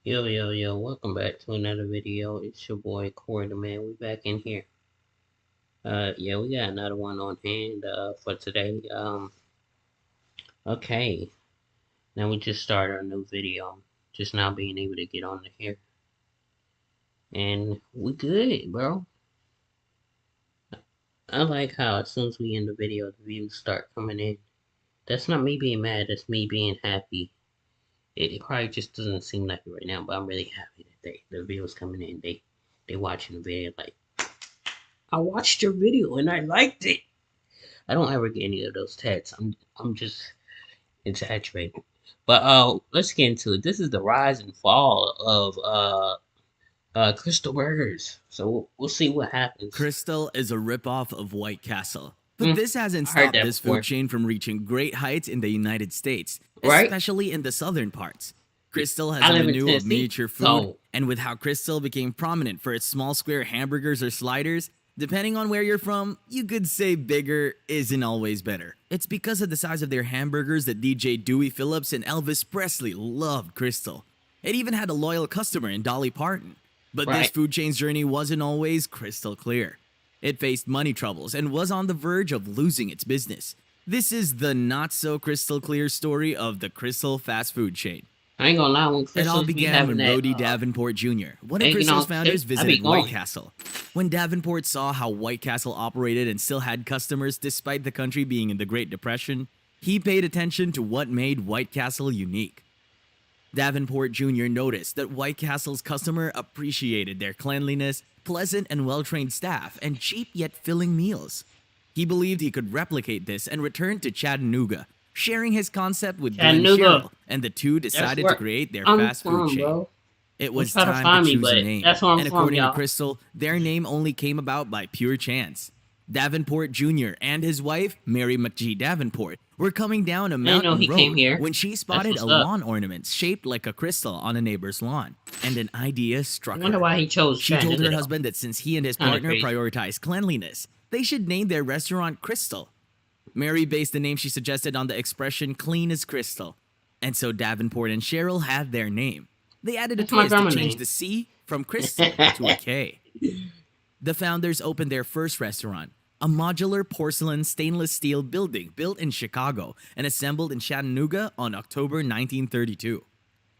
Yo, welcome back to another video. It's your boy Corey the Man. We back in here. Yeah, we got another one on hand for today. Okay. Now we just started our new video. Just now being able to get on here. And we good, bro. I like how as soon as we end the video, the views start coming in. That's not me being mad, that's me being happy. It probably just doesn't seem like it right now, but I'm really happy that the views coming in. They watching the video like, I watched your video and I liked it. I don't ever get any of those texts. I'm just exaggerating. But let's get into it. This is the rise and fall of Crystal Burgers. So we'll see what happens. Krystal is a ripoff of White Castle. But Mm, this hasn't I heard stopped that this food before. chain from reaching great heights in the United States, Right? especially in the southern parts. Krystal has I a live in menu of Tennessee, miniature food, so and with how Krystal became prominent for its small square hamburgers or sliders, depending on where you're from, you could say bigger isn't always better. It's because of the size of their hamburgers that DJ Dewey Phillips and Elvis Presley loved Krystal. It even had a loyal customer in Dolly Parton. But this right. food chain's journey wasn't always crystal clear. It faced money troubles and was on the verge of losing its business. This is the not so crystal clear story of the Krystal fast food chain. I ain't gonna lie, when It all Crystals be began having when that Rhodey Davenport Jr., one of bacon Krystal's on founders, steak, I be visited White going. Castle. When Davenport saw how White Castle operated and still had customers despite the country being in the Great Depression, he paid attention to what made White Castle unique. Davenport Jr. noticed that White Castle's customer appreciated their cleanliness, pleasant and well-trained staff, and cheap yet filling meals. He believed he could replicate this and returned to Chattanooga, sharing his concept with Glenn Chattanooga. Sherrill, and the two That's decided to where create their I'm fast food from, chain. bro. It Don't was try to time to find me, choose a but name, that's where I'm and from, according to y'all. Krystal, their name only came about by pure chance. Davenport Jr. and his wife, Mary McGee Davenport, were coming down a I didn't know mountain he came road here. when she That's spotted a what's up. lawn ornament shaped like a crystal on a neighbor's lawn, and an idea I struck wonder her. why he chose She told Chattanooga her though. husband that since he and his Kind of partner crazy. prioritized cleanliness, they should name their restaurant Krystal. Mary based the name she suggested on the expression clean as crystal, and so Davenport and Cheryl had their name. They added a That's my twist to grandma change name. the C from crystal to a K. The founders opened their first restaurant, a modular porcelain stainless steel building built in Chicago and assembled in Chattanooga on October 1932.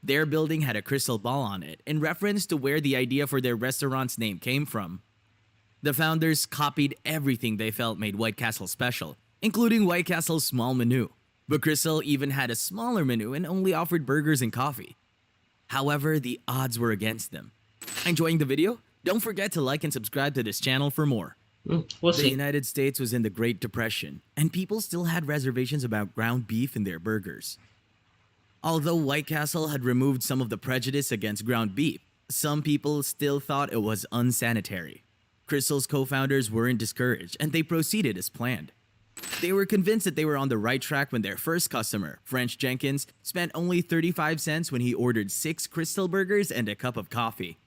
Their building had a crystal ball on it, in reference to where the idea for their restaurant's name came from. The founders copied everything they felt made White Castle special, including White Castle's small menu. But Crystal even had a smaller menu and only offered burgers and coffee. However, the odds were against them. Enjoying the video? Don't forget to like and subscribe to this channel for more. We'll The see. United States was in the Great Depression, and people still had reservations about ground beef in their burgers. Although White Castle had removed some of the prejudice against ground beef, some people still thought it was unsanitary. Crystal's co-founders weren't discouraged, and they proceeded as planned. They were convinced that they were on the right track when their first customer, French Jenkins, spent only 35 cents when he ordered 6 Crystal burgers and a cup of coffee.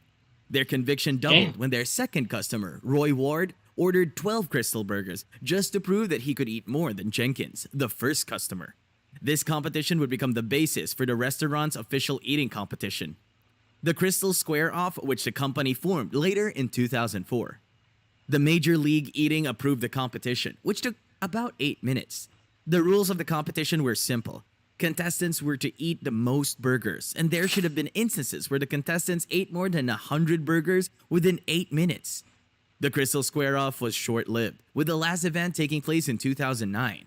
Their conviction doubled Damn. when their second customer, Roy Ward, ordered 12 Crystal burgers just to prove that he could eat more than Jenkins, the first customer. This competition would become the basis for the restaurant's official eating competition, the Crystal Square Off, which the company formed later in 2004. The Major League Eating approved the competition, which took about 8 minutes. The rules of the competition were simple. Contestants were to eat the most burgers, and there should have been instances where the contestants ate more than 100 burgers within 8 minutes. The Crystal Square Off was short-lived, with the last event taking place in 2009.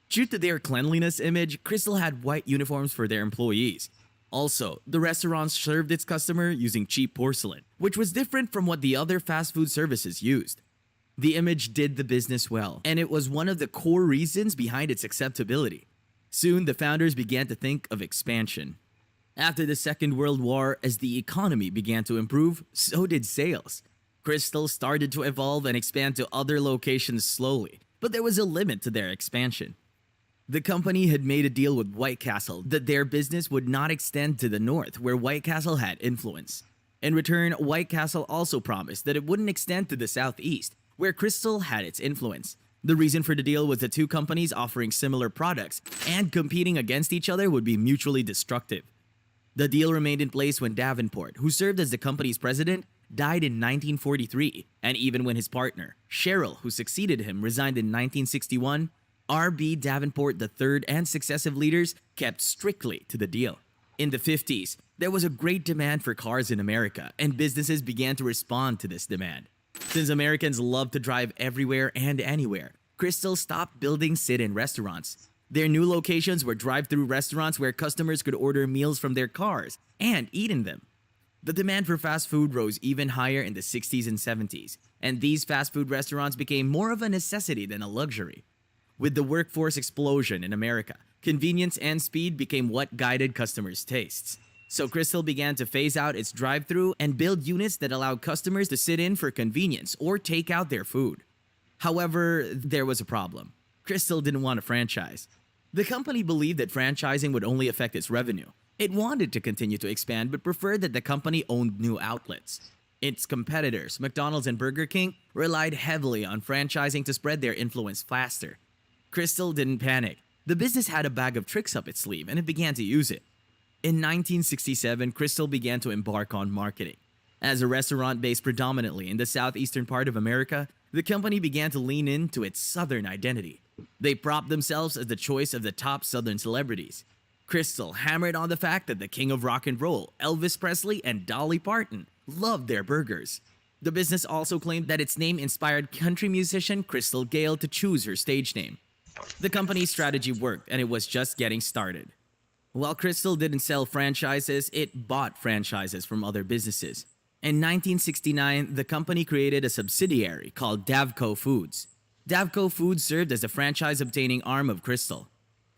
Due to their cleanliness image, Crystal had white uniforms for their employees. Also, the restaurant served its customer using cheap porcelain, which was different from what the other fast food services used. The image did the business well, and it was one of the core reasons behind its acceptability. Soon, the founders began to think of expansion. After the Second World War, as the economy began to improve, so did sales. Crystal started to evolve and expand to other locations slowly, but there was a limit to their expansion. The company had made a deal with White Castle that their business would not extend to the north, where White Castle had influence. In return, White Castle also promised that it wouldn't extend to the southeast, where Crystal had its influence. The reason for the deal was the two companies offering similar products and competing against each other would be mutually destructive. The deal remained in place when Davenport, who served as the company's president, died in 1943, and even when his partner, Sherrill, who succeeded him, resigned in 1961, R.B. Davenport III and successive leaders kept strictly to the deal. In the 50s, there was a great demand for cars in America, and businesses began to respond to this demand. Since Americans love to drive everywhere and anywhere, Krystal stopped building sit-in restaurants. Their new locations were drive-through restaurants where customers could order meals from their cars and eat in them. The demand for fast food rose even higher in the 60s and 70s, and these fast food restaurants became more of a necessity than a luxury. With the workforce explosion in America, convenience and speed became what guided customers' tastes. So Krystal began to phase out its drive-through and build units that allowed customers to sit in for convenience or take out their food. However, there was a problem. Krystal didn't want a franchise. The company believed that franchising would only affect its revenue. It wanted to continue to expand but preferred that the company owned new outlets. Its competitors, McDonald's and Burger King, relied heavily on franchising to spread their influence faster. Krystal didn't panic. The business had a bag of tricks up its sleeve and it began to use it. In 1967, Krystal began to embark on marketing. As a restaurant based predominantly in the southeastern part of America, the company began to lean into its southern identity. They propped themselves as the choice of the top southern celebrities. Krystal hammered on the fact that the king of rock and roll, Elvis Presley and Dolly Parton, loved their burgers. The business also claimed that its name inspired country musician Crystal Gayle to choose her stage name. The company's strategy worked and it was just getting started. While Krystal didn't sell franchises, it bought franchises from other businesses. In 1969, the company created a subsidiary called Davco Foods. Davco Foods served as the franchise-obtaining arm of Krystal.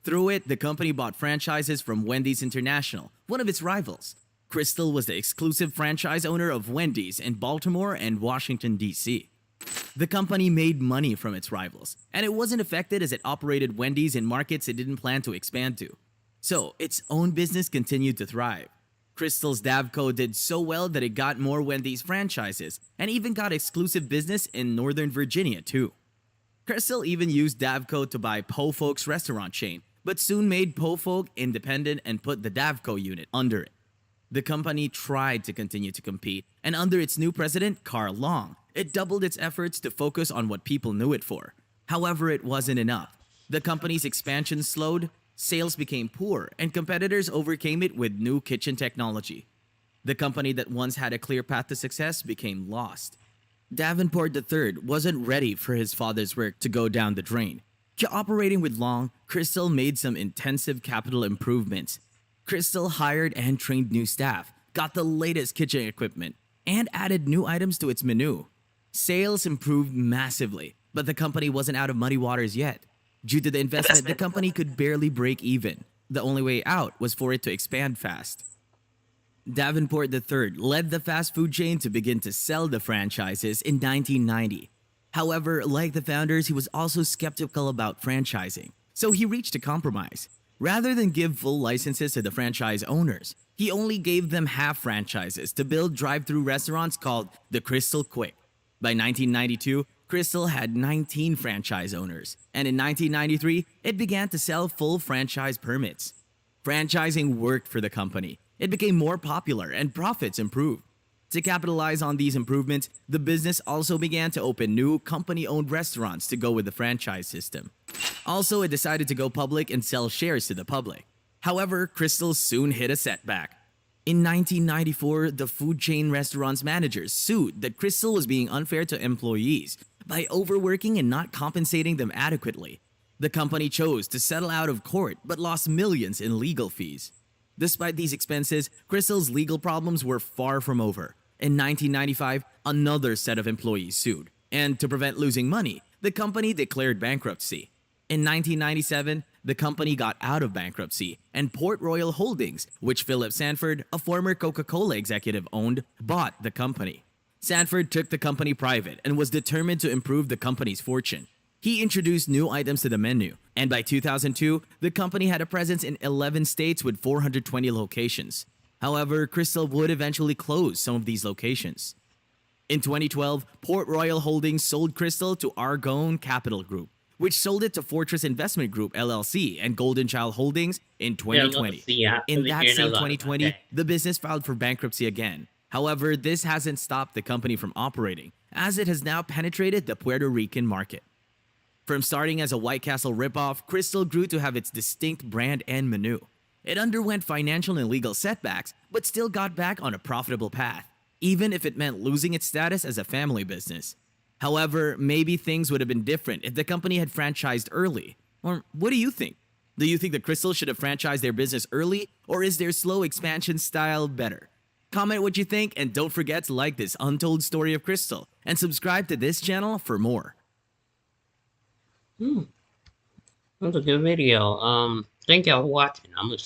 Through it, the company bought franchises from Wendy's International, one of its rivals. Krystal was the exclusive franchise owner of Wendy's in Baltimore and Washington, D.C. The company made money from its rivals, and it wasn't affected as it operated Wendy's in markets it didn't plan to expand to. So, its own business continued to thrive. Krystal's Davco did so well that it got more Wendy's franchises and even got exclusive business in Northern Virginia too. Krystal even used Davco to buy Po Folk's restaurant chain, but soon made Po Folk independent and put the Davco unit under it. The company tried to continue to compete, and under its new president, Carl Long, it doubled its efforts to focus on what people knew it for. However, it wasn't enough. The company's expansion slowed, sales became poor, and competitors overcame it with new kitchen technology. The company that once had a clear path to success became lost. Davenport III wasn't ready for his father's work to go down the drain. Cooperating with Long, Krystal made some intensive capital improvements. Krystal hired and trained new staff, got the latest kitchen equipment, and added new items to its menu. Sales improved massively, but the company wasn't out of muddy waters yet. Due to the investment, the company could barely break even. The only way out was for it to expand fast. Davenport III led the fast food chain to begin to sell the franchises in 1990. However, like the founders, he was also skeptical about franchising, so he reached a compromise. Rather than give full licenses to the franchise owners, he only gave them half franchises to build drive-through restaurants called the Krystal Quick. By 1992, Krystal had 19 franchise owners, and in 1993, it began to sell full franchise permits. Franchising worked for the company. It became more popular and profits improved. To capitalize on these improvements, the business also began to open new company-owned restaurants to go with the franchise system. Also, it decided to go public and sell shares to the public. However, Krystal soon hit a setback. In 1994, the food chain restaurant's managers sued that Krystal was being unfair to employees by overworking and not compensating them adequately. The company chose to settle out of court but lost millions in legal fees. Despite these expenses, Krystal's legal problems were far from over. In 1995, another set of employees sued, and to prevent losing money, the company declared bankruptcy. In 1997, the company got out of bankruptcy, and Port Royal Holdings, which Philip Sanford, a former Coca-Cola executive, owned, bought the company. Sanford took the company private and was determined to improve the company's fortune. He introduced new items to the menu, and by 2002, the company had a presence in 11 states with 420 locations. However, Krystal would eventually close some of these locations. In 2012, Port Royal Holdings sold Krystal to Argonne Capital Group, which sold it to Fortress Investment Group LLC and Golden Child Holdings in Yeah, let's 2020. see. I've In been that hearing a same lot about 2020, that. the business filed for bankruptcy again. However, this hasn't stopped the company from operating, as it has now penetrated the Puerto Rican market. From starting as a White Castle ripoff, Krystal grew to have its distinct brand and menu. It underwent financial and legal setbacks, but still got back on a profitable path, even if it meant losing its status as a family business. However, maybe things would have been different if the company had franchised early. Or what do you think? Do you think the Krystal should have franchised their business early, or is their slow expansion style better? Comment what you think, and don't forget to like this untold story of Krystal and subscribe to this channel for more. Hmm, that was a good video. Thank y'all for watching. I'm gonna